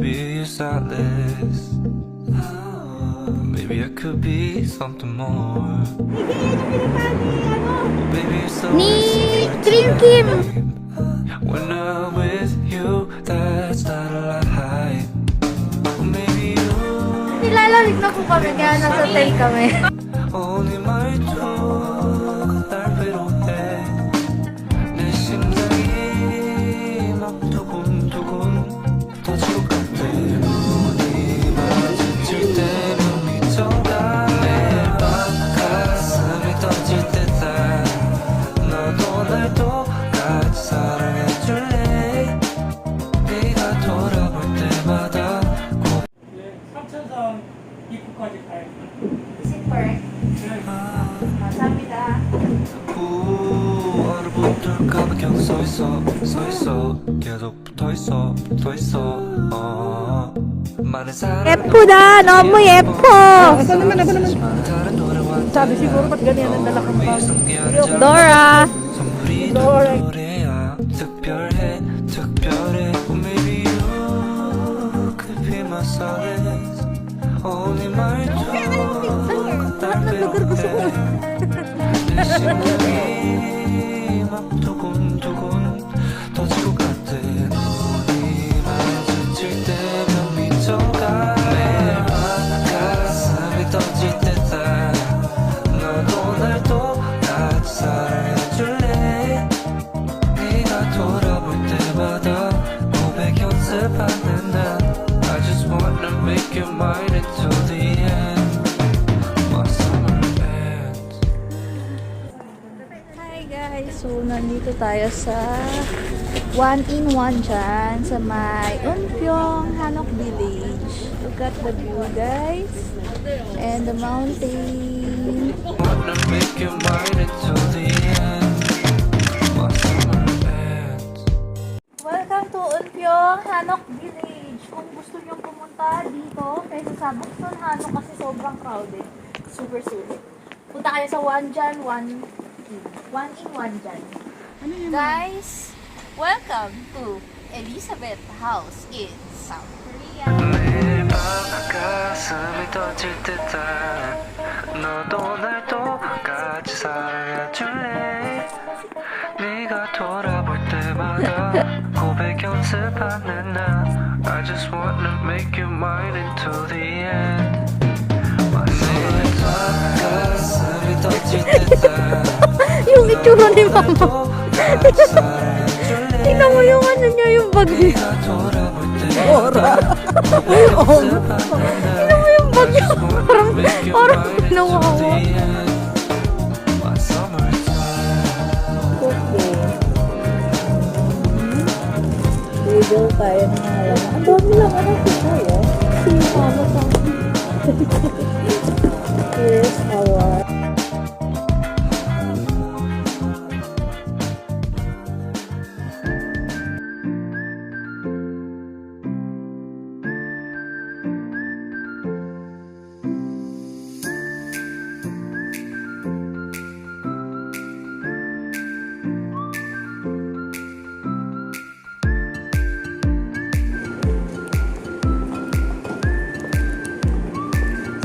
be a stylist. Maybe I could be something more. Baby, you're so Dream Kim! when I'm with you, that's not a lie. Maybe you Nilalamig na po kami kaya nasa hotel kami. only 말투 날 위로해 내 심장이 막 두근두근 터질 것 같아 눈이 마주칠 때면 미쳐가 매일 밤 가슴이 터질 때다 너도 날 똑같이 사랑해줄래 네가 돌아볼 때마다 3차선 입구까지 가요. Is it correct? 감사합니다. 얼어붙을까봐 계속 서있어 계속 붙어있어 많은 사람 예쁘다! 너무 예뻐! 다른 노래와 Sabi siguro ba't ganyan ang dala kang bag? Dora! 선물이 노래야 특별해 Oh maybe you could be my solace Only 말투 날 위로해 내 심장이 막 두근두근 터질 것 같아 눈이 마주칠 때면 미쳐가 매일 밤 가슴이 터질 때다 너도 날 똑같이 사랑해줄래 네가 돌아볼 때마다 고백 연습하는 난 I just wanna make you mine until the end My summer ends Hi guys! So, nandito tayo sa 1-in-1 dyan sa may Eunpyeong, Hanok Village. Look at the view guys! And the mountain! wanna make you mine until the end My summer ends Welcome to Eunpyeong, Hanok Village. Kung gusto nyo pumunta dito, kaysa sa Buksan Hanok kasi sobrang crowded. Super sulit. Punta kayo sa 1 dyan, 1-in-1 dyan. Guys, welcome to Elizabeth House in South Korea. 매일 밤 가슴이 터질 때다 너도 날 똑같이 사랑해줄래 네가 돌아볼 때마다 고백 연습하는 나 I just wanna make you mine until the end 매일 밤 가슴이 터질 때다 Yung itsura ni Mama. 똑같이 사랑해줄래 Tingnan mo yung ano niya, yung bag niya. 네가 돌아볼 때마다 고백 연습하는 나 Tingnan mo yung bag niya. Parang nawawa. Video tayo ng mga lang. Ang dami lang ano kita eh. Si Mama sa Here's our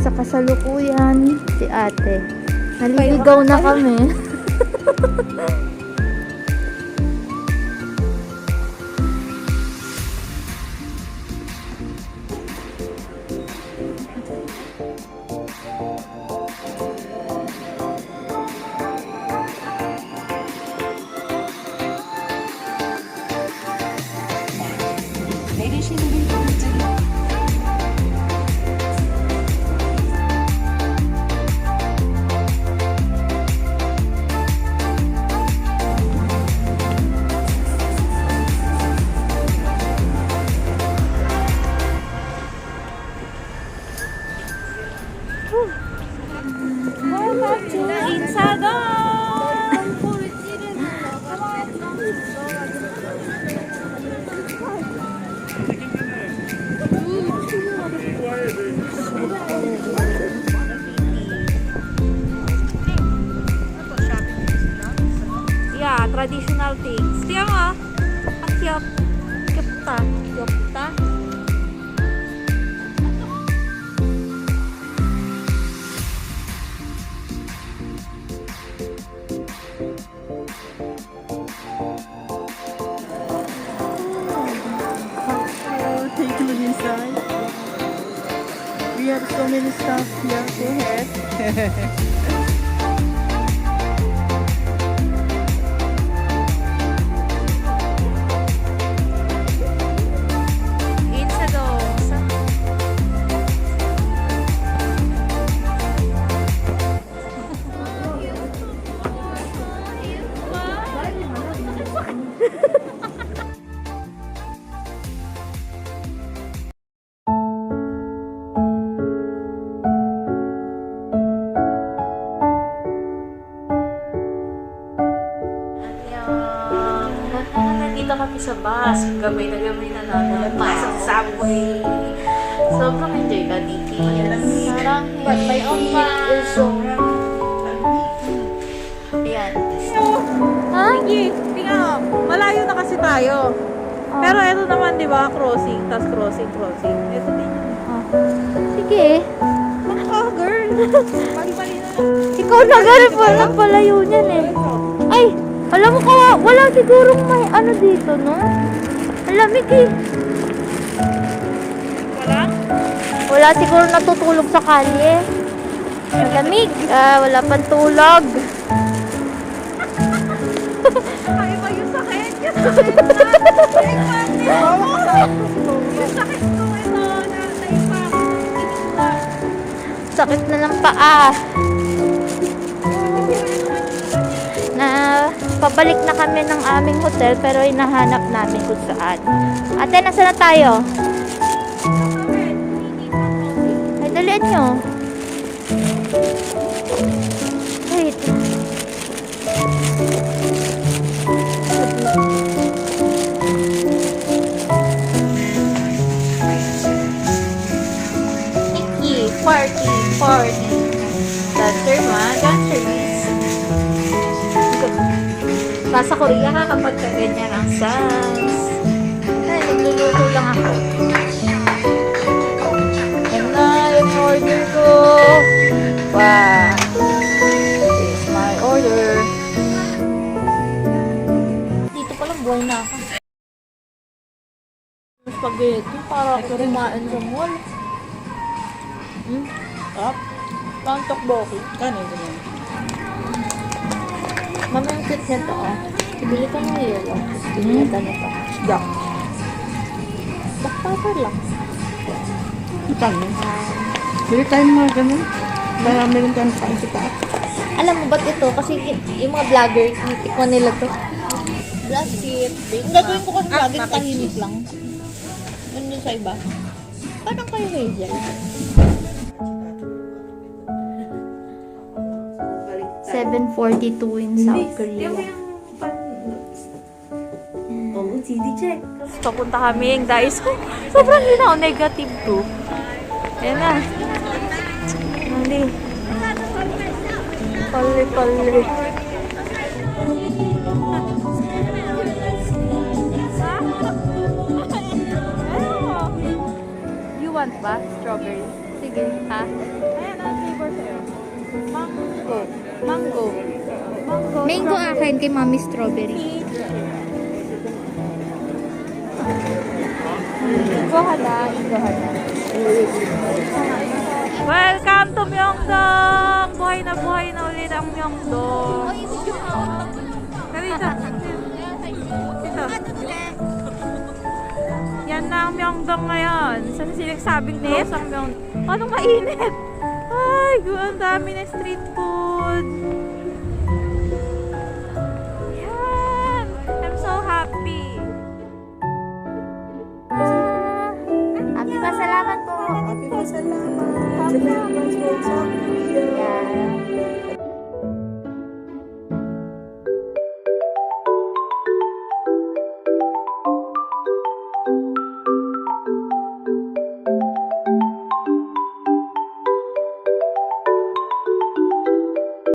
sa kasalukuyan si ate. Naliligaw na kami. Welcome to Insadong! Yeah, traditional things. Tiyan mo, ang cute. Cute ta. So many stuff. Yeah, go ahead. Insadong. Nandito kami sa bus. Gamay na namin. Pasok sa subway. Sobrang enjoy ka, Nikki. Parang may also. Ayan. Ha? Tingnan mo, malayo na kasi tayo. Pero ito naman, di ba, crossing, tas crossing. Ito din yun. Sige. Oh, girl. Mali-mali na. Ikaw na ganun pala. Palayo niyan eh. Ay! Alam mo ka, wala sigurong may ano dito, no? Malamig eh. Wala? Wala siguro natutulog sa kalye. Malamig. Wala pang tulog. Ay, ba yung sakit? Yung sakit na. Yung sakit ko ito. Sakit na ng paa. Na pabalik na kami ng aming hotel pero hinahanap namin kung saan. Ate, nasa na tayo? Ay, dalian nyo. Wait. Nikki, party. Dancer man, dancer. Nasa Korea ka kapag kaganyan ang sans. Ay, nagluluto lang ako. Yan na yung order ko. Wow. This is my order. Dito palang buhay na ako. Spaghetti para kumain sa mall. Up. Pantok boki. Kanin ko yan. Mama, yung cute nito, oh. Ibili ka ng yelo. Ibili ka nito. Yak. Bakpapa lang. Kanin. Bili tayo mga ganun. Marami rin tayo kain sa taas. Alam mo ba't ito? Kasi yung mga vlogger, titikman nila to. That's it. Ang gagawin ko kasi lagi tahimik lang. Yun yun sa iba. Parang kayo Hazel. 7:42 in South Korea. Papunta kami yung Daiso. Sobrang linaw, negative 2. Ayan na. Hindi. Palle. You want ba? Strawberry? Sige, ha? Ayan ang flavor sa'yo. Mango. Mango akin kay Mami Strawberry. Gohada. Welcome to Myeongdong! Buhay na ulit ang Myeongdong. Dito. Yan na ang Myeongdong ngayon. Saan sinagsabing nest ang Myeongdong? Anong mainit? Ay, ang dami na street food. Yan! I'm so happy. Happy pasalamat po. Happy pasalamat. Salamat sa Korea. Yan.